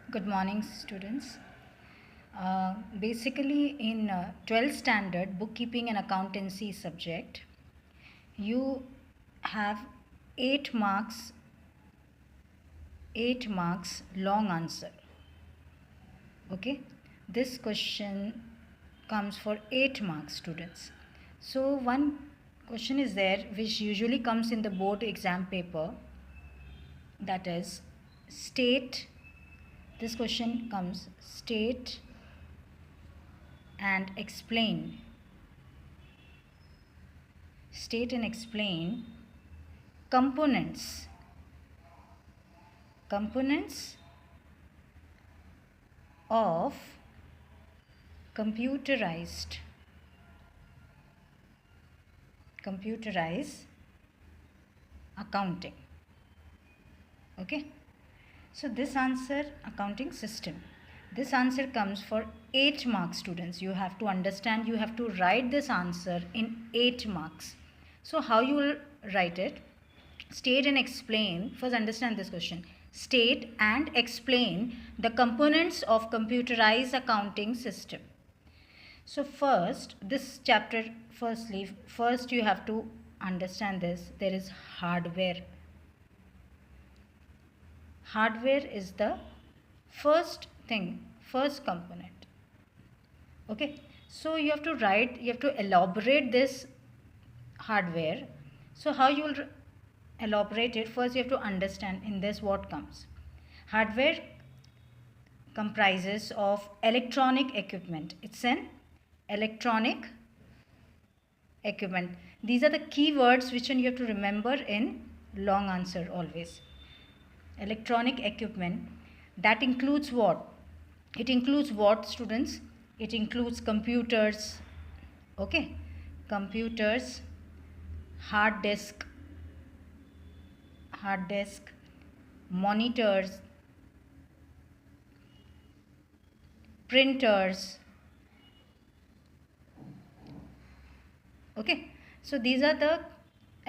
Good morning, students. Basically, in 12th standard bookkeeping and accountancy subject, you have 8 marks, 8 marks long answer. Okay, this question comes for 8 marks, students. So, one question is there which usually comes in the board exam paper, that is, state. This question comes state and explain components of computerized accounting. Okay, so this answer, accounting system, this answer comes for 8 marks, students. You have to understand, you have to write this answer in 8 marks. So how you will write it? State and explain. First understand this question. State and explain the components of computerized accounting system. So first, this chapter, first you have to understand this. There is hardware. Hardware is the first thing, first component. Okay, so you have to write, you have to elaborate this hardware. So how you will elaborate it? First you have to understand in this what comes. Hardware comprises of electronic equipment. It's an electronic equipment. These are the keywords which you have to remember in long answer always. Electronic equipment, that includes what? It includes what, students? It includes computers. Okay, computers, hard disk, monitors, printers. Okay, so these are the,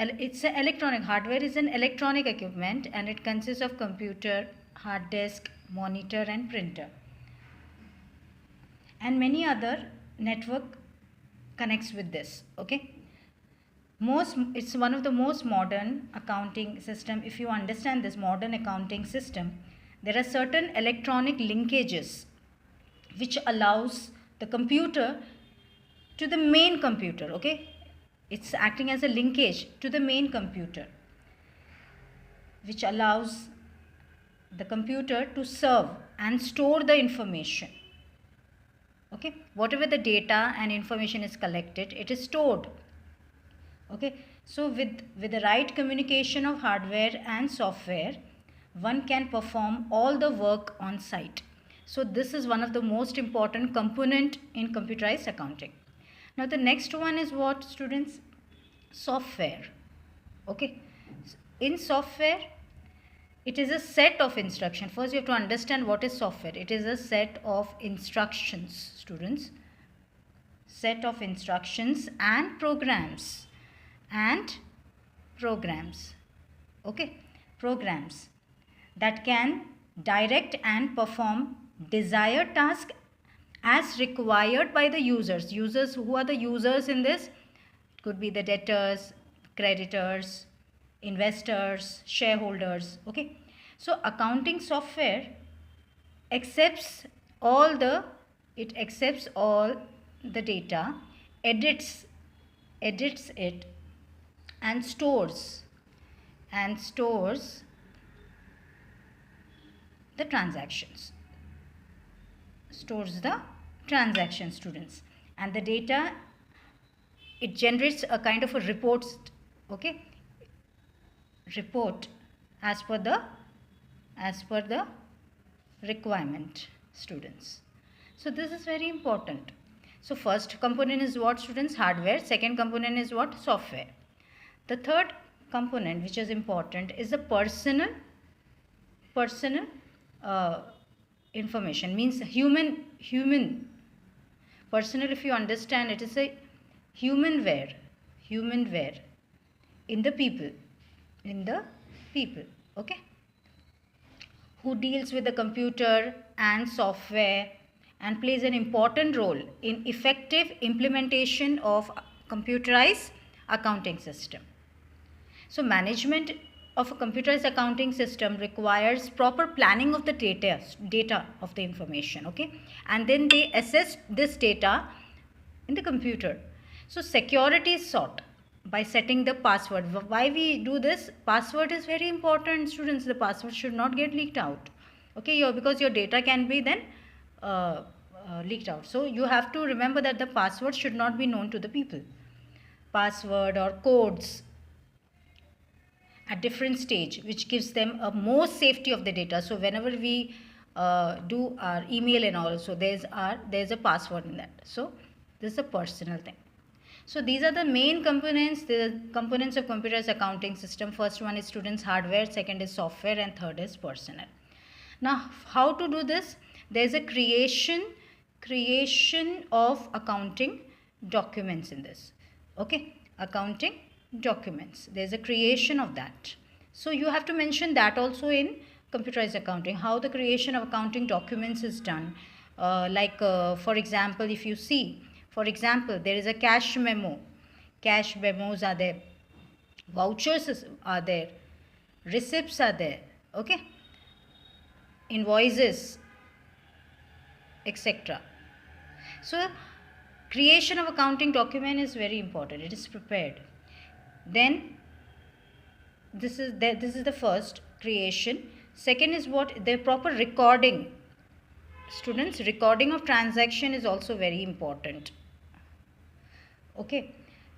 it's an electronic, hardware is an electronic equipment and it consists of computer, hard disk, monitor and printer, and many other network connects with this. Okay, it's one of the most modern accounting system. If you understand this modern accounting system, there are certain electronic linkages which allows the computer to the main computer. Okay, it's acting as a linkage to the main computer, which allows the computer to serve and store the information. Okay, whatever the data and information is collected, it is stored. Okay, so with the right communication of hardware and software, one can perform all the work on site. So this is one of the most important component in computerized accounting. Now the next one is what, students? Software. Okay, in software, it is a set of instructions. First you have to understand what is software. It is a set of instructions, students. Set of instructions and programs. Okay, programs that can direct and perform desired task as required by the users. Who are the users in this? It could be the debtors, creditors, investors, shareholders. Okay, so accounting software accepts all the data, edits it, and stores the transactions. Students, and the data, it generates a kind of a report. Okay, report as per the requirement, students. So this is very important. So first component is what, students? Hardware. Second component is what? Software. The third component which is important is the personal information, means human personal. If you understand, it is a humanware in the people. Okay, who deals with the computer and software and plays an important role in effective implementation of computerized accounting system. So management of a computerized accounting system requires proper planning of the data of the information, okay? And then they assess this data in the computer. So security is sought by setting the password. Why we do this? Password is very important, students. The password should not get leaked out, okay? Because your data can be then leaked out. So you have to remember that the password should not be known to the people. Password or codes at different stage, which gives them a more safety of the data. So whenever we do our email and all, so there's a password in that. So this is a personal thing. So these are the main components, the components of computerized accounting system. First one is students hardware, second is software, and third is personnel. Now how to do this? There's a creation of accounting documents in this, okay? Accounting documents, there's a creation of that. So you have to mention that also in computerized accounting, how the creation of accounting documents is done. For example, if you see, for example, there is a cash memo. Cash memos are there, vouchers are there, receipts are there, okay, invoices, etc. So creation of accounting document is very important. It is prepared. Then this is the first creation. Second is what? The proper recording. Students, recording of transaction is also very important, okay?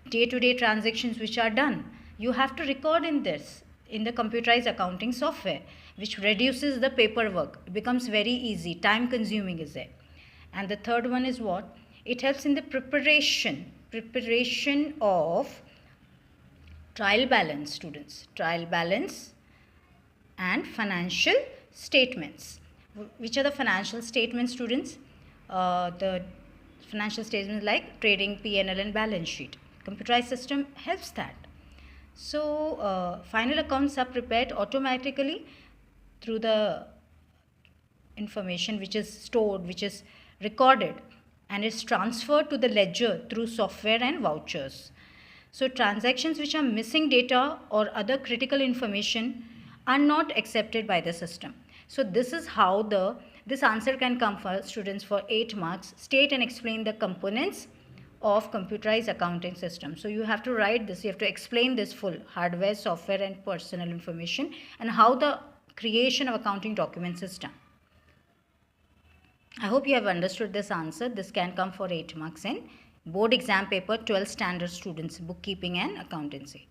Day-to-day transactions which are done, you have to record in this, in the computerized accounting software, which reduces the paperwork. It becomes very easy. Time consuming is there. And the third one is what? It helps in the preparation of trial balance, students, trial balance and financial statements. Which are the financial statements, students? The financial statements like trading, P&L and balance sheet. Computerized system helps that. So final accounts are prepared automatically through the information which is stored, which is recorded, and is transferred to the ledger through software and vouchers. So transactions which are missing data or other critical information are not accepted by the system. So this is how this answer can come for students for 8 marks. State and explain the components of computerized accounting system. So you have to write this, you have to explain this full hardware, software and personal information, and how the creation of accounting documents is done. I hope you have understood this answer. This can come for 8 marks in board exam paper 12 standard students, bookkeeping and accountancy.